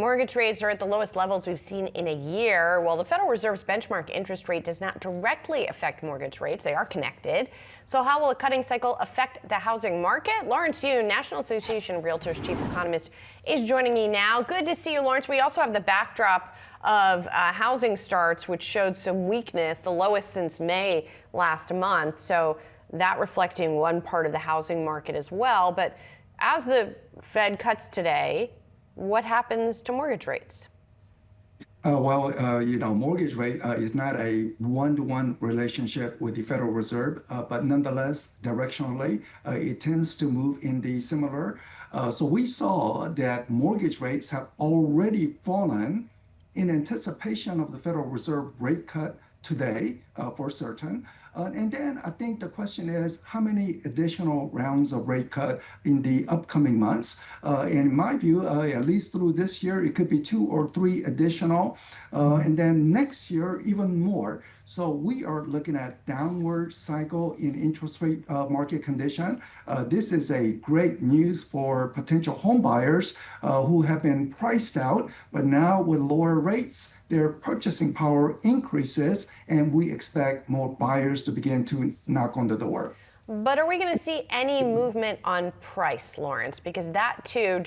Mortgage rates are at the lowest levels we've seen in a year. While the Federal Reserve's benchmark interest rate does not directly affect mortgage rates, they are connected. So how will a cutting cycle affect the housing market? Lawrence Yun, National Association of Realtors chief economist, is joining me now. Good to see you, Lawrence. We also have the backdrop of housing starts, which showed some weakness, the lowest since May last month. So that reflecting one part of the housing market as well. But as the Fed cuts today, what happens to mortgage rates? Mortgage rate is not a one-to-one relationship with the Federal Reserve, but nonetheless, directionally, it tends to move in the similar. So we saw that mortgage rates have already fallen in anticipation of the Federal Reserve rate cut today, for certain. And then I think the question is how many additional rounds of rate cut in the upcoming months? In my view, at least through this year, it could be 2 or 3 additional. And then next year, even more. So we are looking at downward cycle in interest rate market condition. This is a great news for potential home buyers who have been priced out, but now with lower rates, their purchasing power increases, and we expect more buyers to begin to knock on the door. But are we going to see any movement on price, Lawrence? Because that too,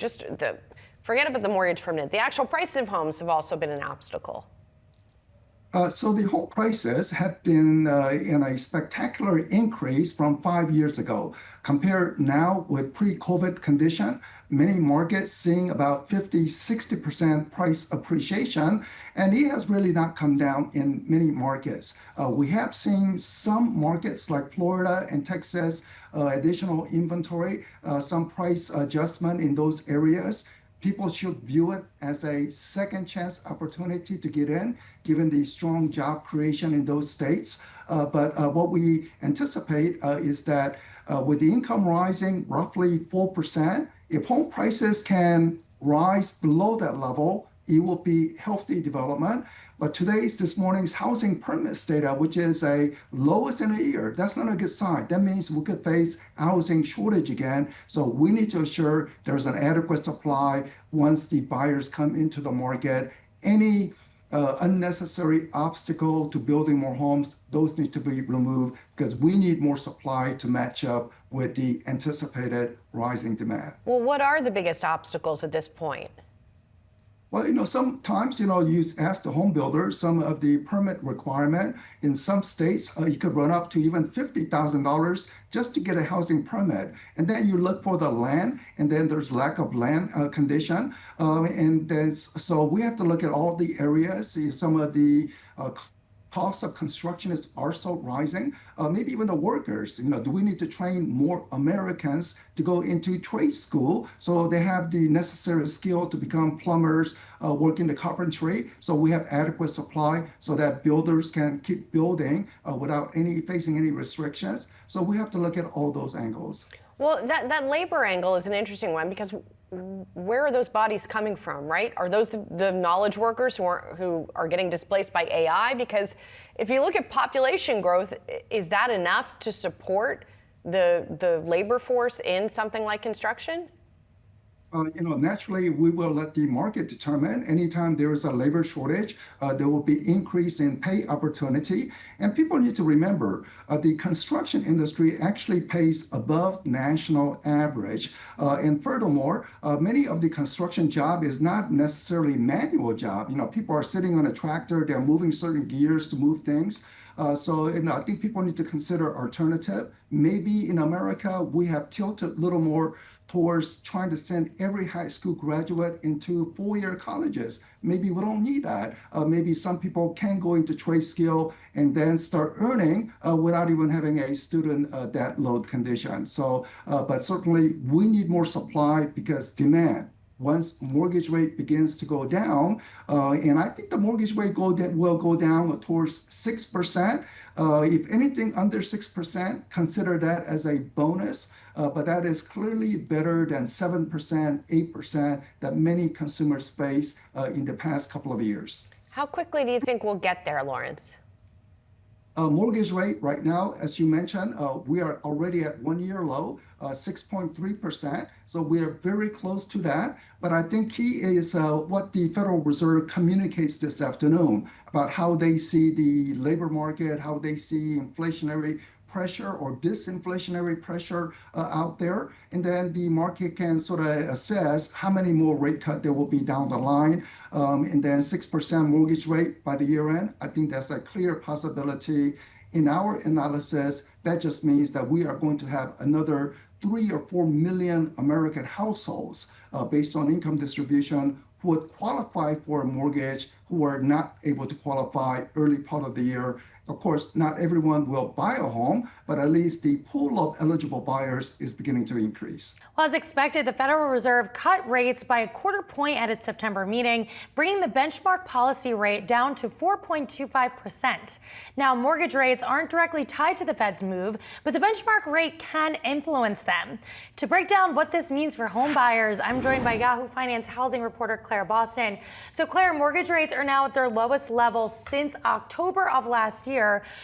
forget about the mortgage for a minute. The actual price of homes have also been an obstacle. So the home prices have been in a spectacular increase from 5 years ago. Compared now with pre-COVID condition, many markets seeing about 50-60% price appreciation, and it has really not come down in many markets. We have seen some markets like Florida and Texas, additional inventory, some price adjustment in those areas. People should view it as a second chance opportunity to get in, given the strong job creation in those states. But what we anticipate is that with the income rising roughly 4%, if home prices can rise below that level, it will be healthy development. But this morning's housing permits data, which is a lowest in a year, that's not a good sign. That means we could face housing shortage again. So we need to ensure there's an adequate supply once the buyers come into the market. Any unnecessary obstacle to building more homes, those need to be removed because we need more supply to match up with the anticipated rising demand. Well, what are the biggest obstacles at this point? Well, sometimes, you ask the home builder some of the permit requirement. In some states, you could run up to even $50,000 just to get a housing permit. And then you look for the land, and then there's lack of land condition. So we have to look at all the areas, see some of the costs of construction is also rising. Maybe even the workers, do we need to train more Americans to go into trade school so they have the necessary skill to become plumbers, work in the carpentry, so we have adequate supply so that builders can keep building without facing any restrictions. So we have to look at all those angles. Well, that labor angle is an interesting one because where are those bodies coming from, right? Are those the knowledge workers who are getting displaced by AI? Because if you look at population growth, is that enough to support the labor force in something like construction? Naturally, we will let the market determine. Anytime there is a labor shortage, there will be increase in pay opportunity. And people need to remember, the construction industry actually pays above national average. And furthermore, many of the construction job is not necessarily manual job. People are sitting on a tractor, they're moving certain gears to move things. So I think people need to consider alternative. Maybe in America, we have tilted a little more towards trying to send every high school graduate into 4-year colleges. Maybe we don't need that. Maybe some people can go into trade skill and then start earning without even having a student debt load condition. So, but certainly we need more supply because demand. Once mortgage rate begins to go down, and I think the mortgage rate will go down towards 6%. If anything under 6%, consider that as a bonus. But that is clearly better than 7%, 8% that many consumers face in the past couple of years. How quickly do you think we'll get there, Lawrence? Mortgage rate right now, as you mentioned, we are already at 1 year low, 6.3%. So we are very close to that. But I think key is what the Federal Reserve communicates this afternoon about how they see the labor market, how they see inflationary pressure or disinflationary pressure out there. And then the market can sort of assess how many more rate cut there will be down the line. And then 6% mortgage rate by the year end. I think that's a clear possibility. In our analysis, that just means that we are going to have another 3 or 4 million American households based on income distribution who would qualify for a mortgage who are not able to qualify early part of the year. Of course, not everyone will buy a home, but at least the pool of eligible buyers is beginning to increase. Well, as expected, the Federal Reserve cut rates by 1/4 point at its September meeting, bringing the benchmark policy rate down to 4.25%. Now, mortgage rates aren't directly tied to the Fed's move, but the benchmark rate can influence them. To break down what this means for home buyers, I'm joined by Yahoo Finance housing reporter Claire Boston. So, Claire, mortgage rates are now at their lowest level since October of last year.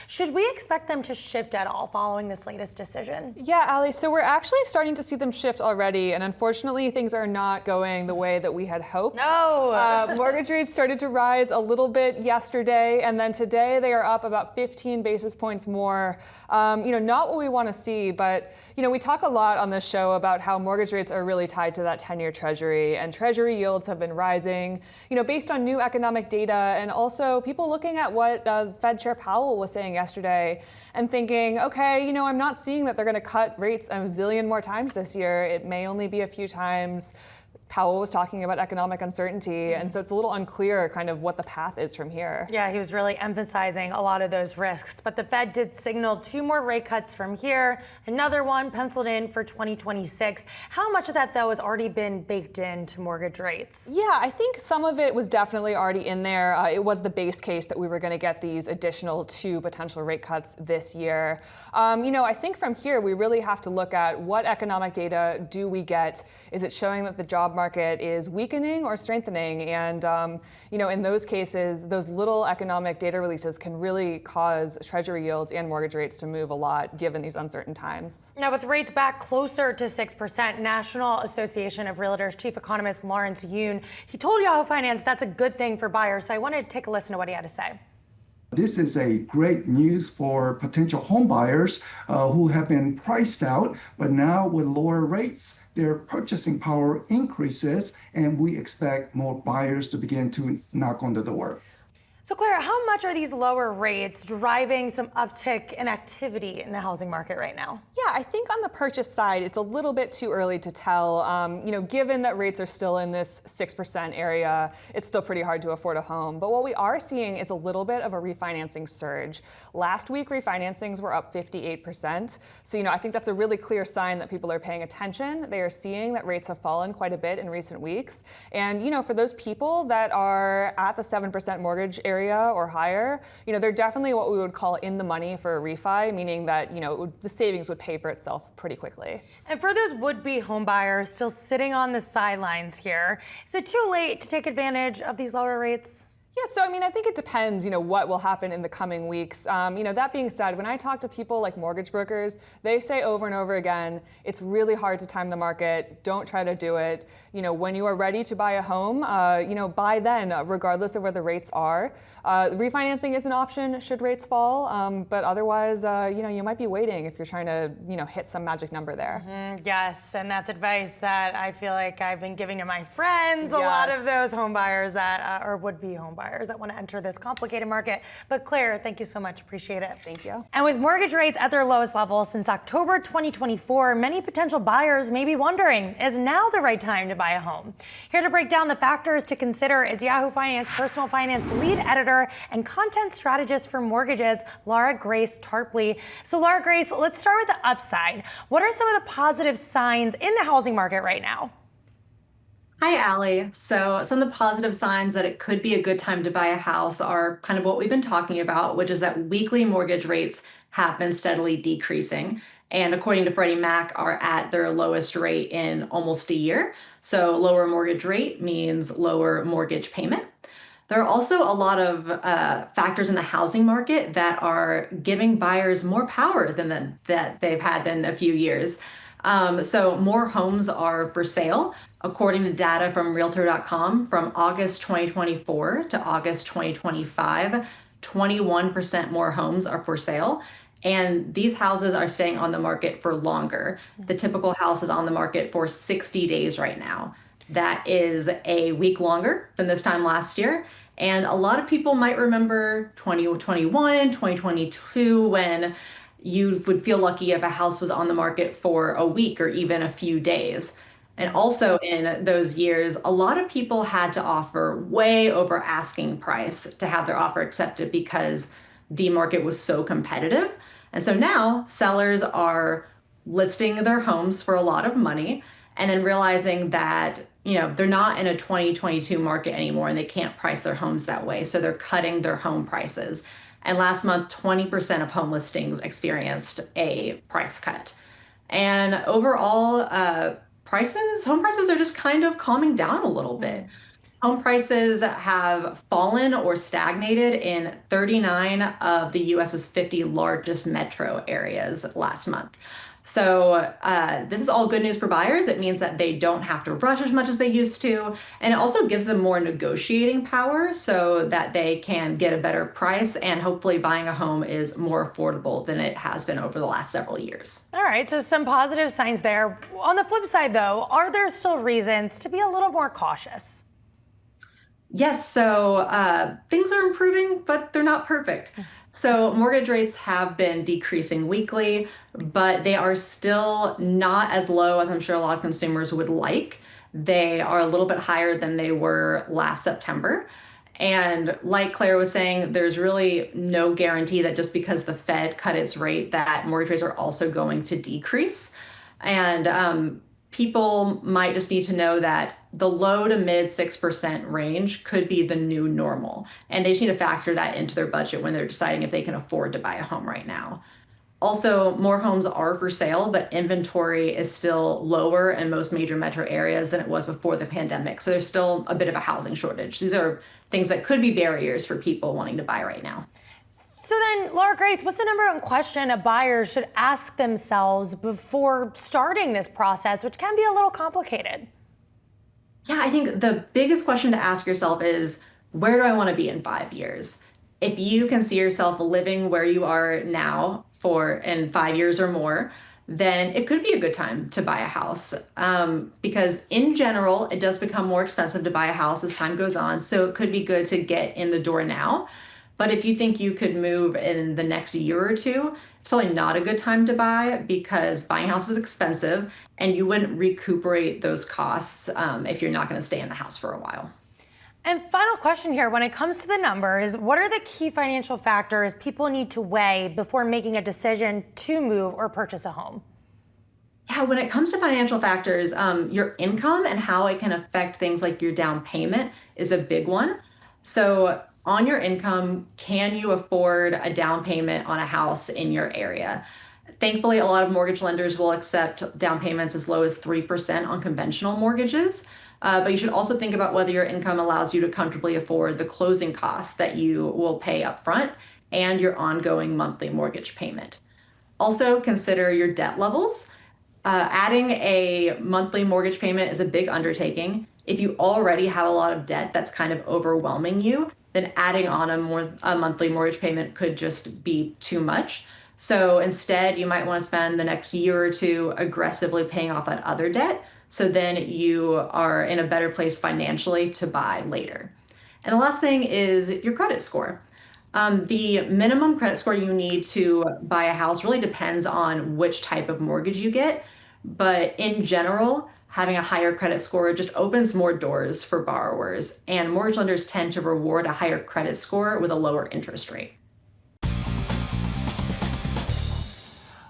Should we expect them to shift at all following this latest decision? Yeah, Ali, so we're actually starting to see them shift already, and unfortunately things are not going the way that we had hoped. No! Mortgage rates started to rise a little bit yesterday, and then today they are up about 15 basis points more. Not what we want to see, but we talk a lot on this show about how mortgage rates are really tied to that 10-year Treasury, and Treasury yields have been rising, based on new economic data, and also people looking at what Fed Chair Powell was saying yesterday and thinking, okay, I'm not seeing that they're going to cut rates a zillion more times this year. It may only be a few times. Powell was talking about economic uncertainty, and so it's a little unclear kind of what the path is from here. Yeah, he was really emphasizing a lot of those risks, but the Fed did signal 2 more rate cuts from here, another one penciled in for 2026. How much of that, though, has already been baked into mortgage rates? Yeah, I think some of it was definitely already in there. It was the base case that we were going to get these additional 2 potential rate cuts this year. I think from here we really have to look at what economic data do we get. Is it showing that the job market is weakening or strengthening? And, in those cases, those little economic data releases can really cause Treasury yields and mortgage rates to move a lot given these uncertain times. Now, with rates back closer to 6%, National Association of Realtors Chief Economist Lawrence Yun, he told Yahoo Finance that's a good thing for buyers. So I wanted to take a listen to what he had to say. This is a great news for potential home buyers who have been priced out, but now with lower rates, their purchasing power increases, and we expect more buyers to begin to knock on the door. So, Claire, how much are these lower rates driving some uptick in activity in the housing market right now? Yeah, I think on the purchase side, it's a little bit too early to tell. Given that rates are still in this 6% area, it's still pretty hard to afford a home. But what we are seeing is a little bit of a refinancing surge. Last week, refinancings were up 58%. So, I think that's a really clear sign that people are paying attention. They are seeing that rates have fallen quite a bit in recent weeks. And, for those people that are at the 7% mortgage area or higher, they're definitely what we would call in the money for a refi, meaning that, the savings would pay for itself pretty quickly. And for those would-be home buyers still sitting on the sidelines here, is it too late to take advantage of these lower rates? Yeah, so I think it depends, what will happen in the coming weeks. That being said, when I talk to people like mortgage brokers, they say over and over again, it's really hard to time the market. Don't try to do it. When you are ready to buy a home, buy then, regardless of where the rates are. Refinancing is an option should rates fall, but otherwise, you might be waiting if you're trying to, hit some magic number there. Yes, and that's advice that I feel like I've been giving to my friends, a lot of those home buyers that or would-be home buyers that want to enter this complicated market. But Claire, thank you so much. Appreciate it. Thank you. And with mortgage rates at their lowest level since October 2024, many potential buyers may be wondering, is now the right time to buy a home? Here to break down the factors to consider is Yahoo Finance personal finance lead editor and content strategist for mortgages, Laura Grace Tarpley. So Laura Grace, let's start with the upside. What are some of the positive signs in the housing market right now? Hi, Allie. So some of the positive signs that it could be a good time to buy a house are kind of what we've been talking about, which is that weekly mortgage rates have been steadily decreasing. And according to Freddie Mac, are at their lowest rate in almost a year. So lower mortgage rate means lower mortgage payment. There are also a lot of factors in the housing market that are giving buyers more power that they've had in a few years. So more homes are for sale. According to data from Realtor.com, from August 2024 to August 2025, 21% more homes are for sale. And these houses are staying on the market for longer. The typical house is on the market for 60 days right now. That is a week longer than this time last year. And a lot of people might remember 2021, 2022, when you would feel lucky if a house was on the market for a week or even a few days. And also in those years, a lot of people had to offer way over asking price to have their offer accepted because the market was so competitive. And so now sellers are listing their homes for a lot of money and then realizing that, they're not in a 2022 market anymore and they can't price their homes that way. So they're cutting their home prices. And last month, 20% of home listings experienced a price cut. And overall, home prices are just kind of calming down a little bit. Home prices have fallen or stagnated in 39 of the US's 50 largest metro areas last month. So this is all good news for buyers. It means that they don't have to rush as much as they used to. And it also gives them more negotiating power so that they can get a better price. And hopefully buying a home is more affordable than it has been over the last several years. All right, so some positive signs there. On the flip side, though, are there still reasons to be a little more cautious? Yes, so things are improving, but they're not perfect. So mortgage rates have been decreasing weekly, but they are still not as low as I'm sure a lot of consumers would like. They are a little bit higher than they were last September. And like Claire was saying, there's really no guarantee that just because the Fed cut its rate that mortgage rates are also going to decrease. And people might just need to know that the low to mid 6% range could be the new normal. And they just need to factor that into their budget when they're deciding if they can afford to buy a home right now. Also, more homes are for sale, but inventory is still lower in most major metro areas than it was before the pandemic. So there's still a bit of a housing shortage. These are things that could be barriers for people wanting to buy right now. So then, Laura Grace, what's the number one question a buyer should ask themselves before starting this process, which can be a little complicated? Yeah, I think the biggest question to ask yourself is, where do I want to be in 5 years? If you can see yourself living where you are now in 5 years or more, then it could be a good time to buy a house. Because in general, it does become more expensive to buy a house as time goes on. So it could be good to get in the door now. But if you think you could move in the next year or two, it's probably not a good time to buy because buying a house is expensive and you wouldn't recuperate those costs if you're not going to stay in the house for a while. And final question here, when it comes to the numbers, what are the key financial factors people need to weigh before making a decision to move or purchase a home? Yeah, when it comes to financial factors, your income and how it can affect things like your down payment is a big one. So on your income, can you afford a down payment on a house in your area? Thankfully, a lot of mortgage lenders will accept down payments as low as 3% on conventional mortgages. But you should also think about whether your income allows you to comfortably afford the closing costs that you will pay upfront and your ongoing monthly mortgage payment. Also, consider your debt levels. Adding a monthly mortgage payment is a big undertaking. If you already have a lot of debt that's kind of overwhelming you, then adding on a monthly mortgage payment could just be too much. So instead, you might want to spend the next year or two aggressively paying off that other debt. So then you are in a better place financially to buy later. And the last thing is your credit score. The minimum credit score you need to buy a house really depends on which type of mortgage you get. But in general, having a higher credit score just opens more doors for borrowers, and mortgage lenders tend to reward a higher credit score with a lower interest rate.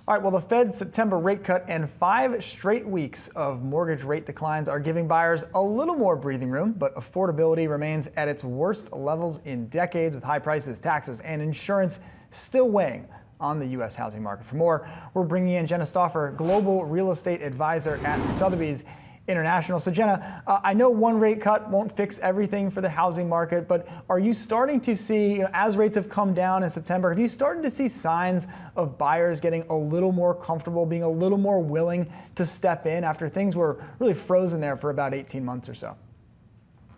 All right, well, the Fed's September rate cut and 5 straight weeks of mortgage rate declines are giving buyers a little more breathing room, but affordability remains at its worst levels in decades, with high prices, taxes, and insurance still weighing on the U.S. housing market. For more, we're bringing in Jenna Stauffer, Global Real Estate Advisor at Sotheby's. International. So Jenna, I know one rate cut won't fix everything for the housing market, but are you starting to see, as rates have come down in September, have you started to see signs of buyers getting a little more comfortable, being a little more willing to step in after things were really frozen there for about 18 months or so?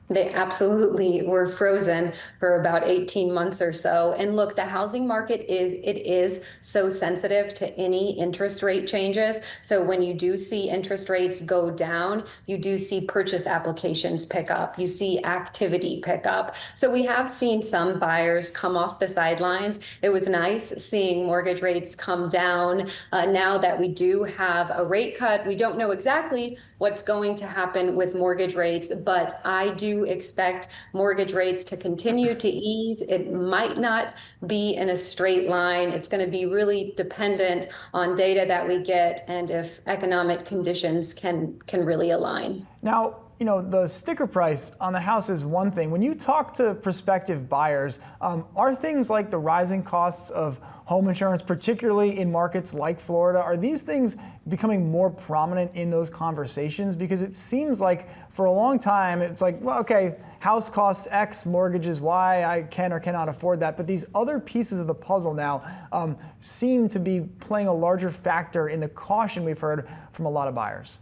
They absolutely were frozen for about 18 months or so. And look, the housing market is so sensitive to any interest rate changes. So when you do see interest rates go down, you do see purchase applications pick up, you see activity pick up. So we have seen some buyers come off the sidelines. It was nice seeing mortgage rates come down. Now that we do have a rate cut, we don't know exactly what's going to happen with mortgage rates, but I do expect mortgage rates to continue to ease. It might not be in a straight line. It's going to be really dependent on data that we get and if economic conditions can really align. Now, the sticker price on the house is one thing. When you talk to prospective buyers, are things like the rising costs of home insurance, particularly in markets like Florida, are these things becoming more prominent in those conversations? Because it seems like for a long time, it's like, well, okay, house costs X, mortgages Y, I can or cannot afford that. But these other pieces of the puzzle now seem to be playing a larger factor in the caution we've heard from a lot of buyers.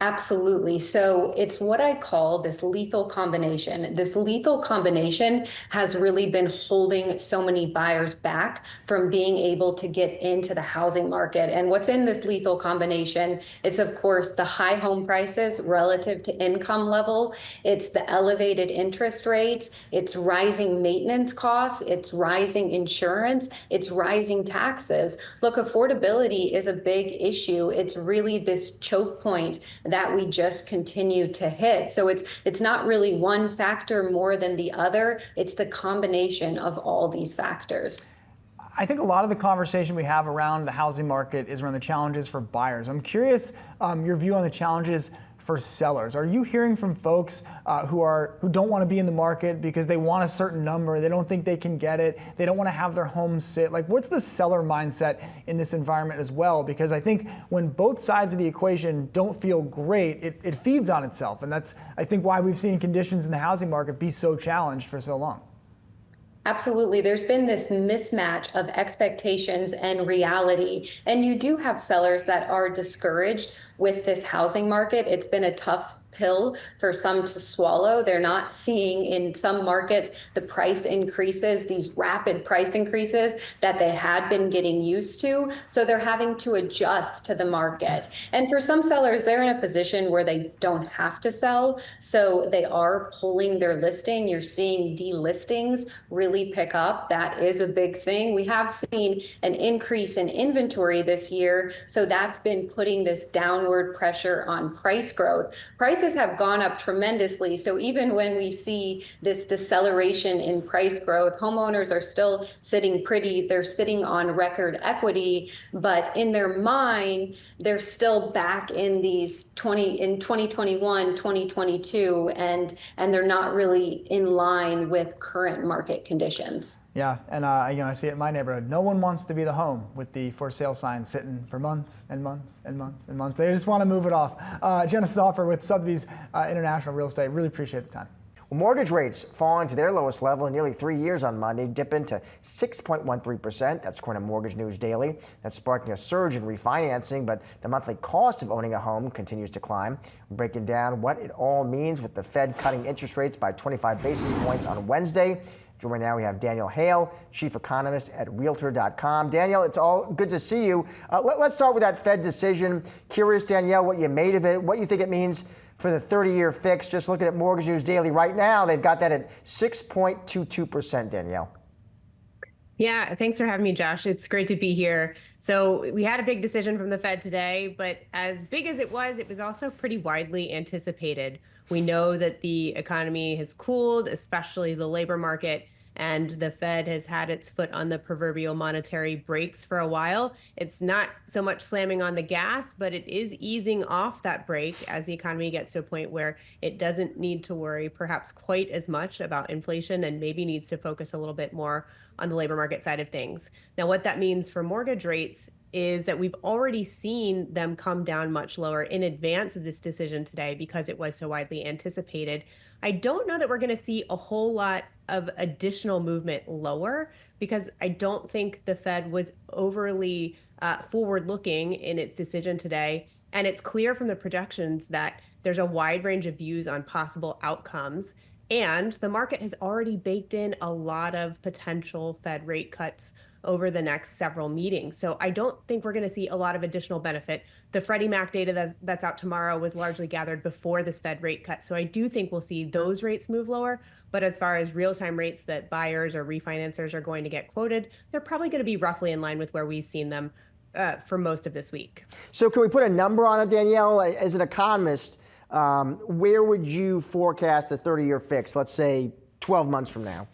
Absolutely. So it's what I call this lethal combination. This lethal combination has really been holding so many buyers back from being able to get into the housing market. And what's in this lethal combination? It's, of course, the high home prices relative to income level. It's the elevated interest rates. It's rising maintenance costs. It's rising insurance. It's rising taxes. Look, affordability is a big issue. It's really this choke point that we just continue to hit. So it's not really one factor more than the other. It's the combination of all these factors. I think a lot of the conversation we have around the housing market is around the challenges for buyers. I'm curious your view on the challenges for sellers. Are you hearing from folks who don't want to be in the market because they want a certain number, they don't think they can get it, they don't want to have their home sit? Like, what's the seller mindset in this environment as well? Because I think when both sides of the equation don't feel great, it feeds on itself. And that's, I think, why we've seen conditions in the housing market be so challenged for so long. Absolutely. There's been this mismatch of expectations and reality. And you do have sellers that are discouraged with this housing market. It's been a tough pill for some to swallow. They're not seeing in some markets the price increases, these rapid price increases that they had been getting used to. So they're having to adjust to the market. And for some sellers, they're in a position where they don't have to sell. So they are pulling their listing. You're seeing delistings really pick up. That is a big thing. We have seen an increase in inventory this year. So that's been putting this downward pressure on price growth. Prices have gone up tremendously. So even when we see this deceleration in price growth, homeowners are still sitting pretty. They're sitting on record equity, but in their mind, they're still back in these 2021, 2022, and they're not really in line with current market conditions. Yeah, and I see it in my neighborhood. No one wants to be the home with the for sale sign sitting for months and months and months and months. They just want to move it off. Jenna Stauffer with Sotheby's International Real Estate. Really appreciate the time. Well, mortgage rates falling to their lowest level in nearly 3 years on Monday, dipping to 6.13%. That's according to Mortgage News Daily. That's sparking a surge in refinancing, but the monthly cost of owning a home continues to climb. We're breaking down what it all means with the Fed cutting interest rates by 25 basis points on Wednesday. Joining now, we have Daniel Hale, chief economist at Realtor.com. Daniel, it's all good to see you. Let's start with that Fed decision. Curious, Danielle, what you made of it, what you think it means for the 30-year fix. Just looking at Mortgage News Daily right now, they've got that at 6.22%, Danielle. Yeah, thanks for having me, Josh. It's great to be here. So we had a big decision from the Fed today, but as big as it was also pretty widely anticipated. We know that the economy has cooled, especially the labor market, and the Fed has had its foot on the proverbial monetary brakes for a while. It's not so much slamming on the gas, but it is easing off that brake as the economy gets to a point where it doesn't need to worry perhaps quite as much about inflation and maybe needs to focus a little bit more on the labor market side of things. Now, what that means for mortgage rates is that we've already seen them come down much lower in advance of this decision today because it was so widely anticipated. I don't know that we're going to see a whole lot of additional movement lower because I don't think the Fed was overly forward-looking in its decision today. And it's clear from the projections that there's a wide range of views on possible outcomes. And the market has already baked in a lot of potential Fed rate cuts over the next several meetings. So I don't think we're going to see a lot of additional benefit. The Freddie Mac data that's out tomorrow was largely gathered before this Fed rate cut. So I do think we'll see those rates move lower. But as far as real-time rates that buyers or refinancers are going to get quoted, they're probably going to be roughly in line with where we've seen them for most of this week. So can we put a number on it, Danielle? As an economist, where would you forecast a 30-year fix, let's say 12 months from now?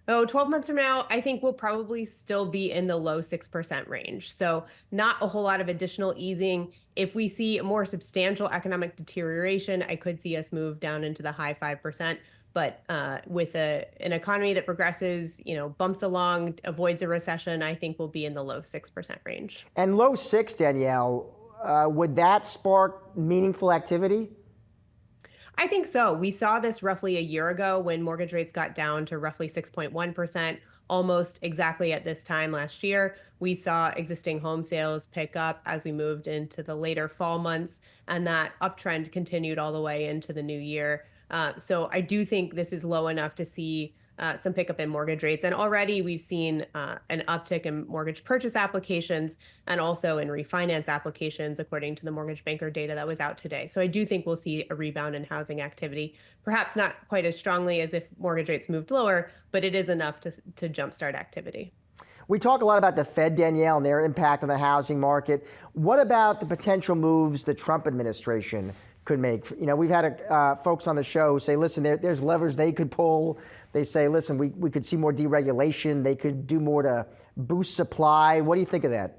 12 months from now, I think we'll probably still be in the low 6% range. So not a whole lot of additional easing. If we see a more substantial economic deterioration, I could see us move down into the high 5%. But with an economy that progresses, bumps along, avoids a recession, I think we'll be in the low 6% range. And low 6, Danielle, would that spark meaningful activity? I think so. We saw this roughly a year ago when mortgage rates got down to roughly 6.1%, almost exactly at this time last year. We saw existing home sales pick up as we moved into the later fall months, and that uptrend continued all the way into the new year. So I do think this is low enough to see some pickup in mortgage rates. And already we've seen an uptick in mortgage purchase applications and also in refinance applications, according to the mortgage banker data that was out today. So I do think we'll see a rebound in housing activity, perhaps not quite as strongly as if mortgage rates moved lower, but it is enough to jumpstart activity. We talk a lot about the Fed, Danielle, and their impact on the housing market. What about the potential moves the Trump administration could make? We've had folks on the show say, listen, there's levers they could pull. They say, listen, we could see more deregulation. They could do more to boost supply. What do you think of that?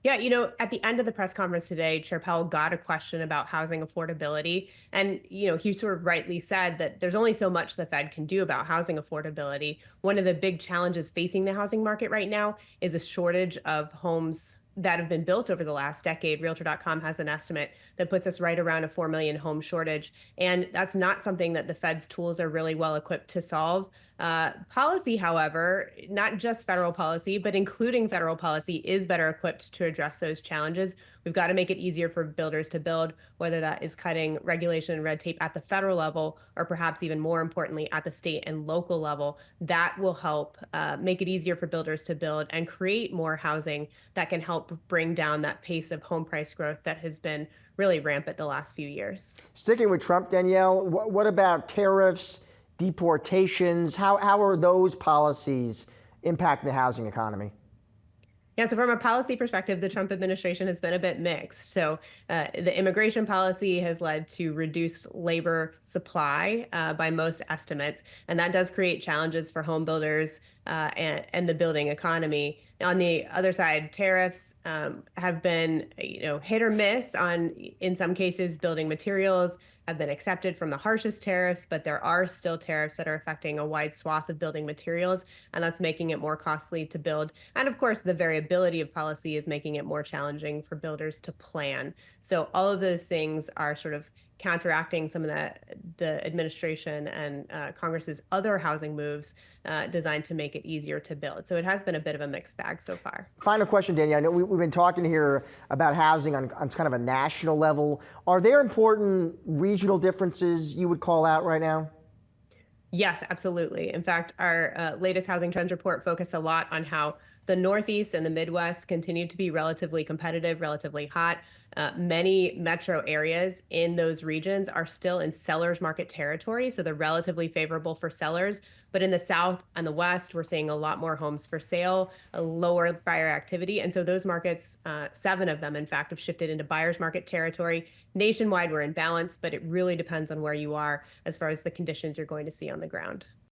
Yeah, at the end of the press conference today, Chair Powell got a question about housing affordability. And, he sort of rightly said that there's only so much the Fed can do about housing affordability. One of the big challenges facing the housing market right now is a shortage of homes that have been built over the last decade. Realtor.com has an estimate that puts us right around a 4 million home shortage. And that's not something that the Fed's tools are really well equipped to solve. Policy, however, not just federal policy, but including federal policy, is better equipped to address those challenges. We've got to make it easier for builders to build, whether that is cutting regulation and red tape at the federal level, or perhaps even more importantly, at the state and local level. That will help make it easier for builders to build and create more housing that can help bring down that pace of home price growth that has been really rampant the last few years. Sticking with Trump, Danielle, what about tariffs, deportations? How are those policies impacting the housing economy? Yeah, so from a policy perspective, the Trump administration has been a bit mixed. So the immigration policy has led to reduced labor supply by most estimates, and that does create challenges for home builders and the building economy. Now, on the other side, tariffs have been hit or miss on, in some cases, building materials have been accepted from the harshest tariffs, but there are still tariffs that are affecting a wide swath of building materials, and that's making it more costly to build. And of course, the variability of policy is making it more challenging for builders to plan. So all of those things are sort of counteracting some of the administration and Congress's other housing moves designed to make it easier to build. So it has been a bit of a mixed bag so far. Final question, Danielle. I know we've been talking here about housing on kind of a national level. Are there important regional differences you would call out right now? Yes, absolutely. In fact, our latest housing trends report focused a lot on how the Northeast and the Midwest continue to be relatively competitive, relatively hot. Many metro areas in those regions are still in sellers market territory, so they're relatively favorable for sellers. But in the South and the West, we're seeing a lot more homes for sale, a lower buyer activity. And so those markets, 7 of them, in fact, have shifted into buyer's market territory. Nationwide, we're in balance, but it really depends on where you are as far as the conditions you're going to see on the ground.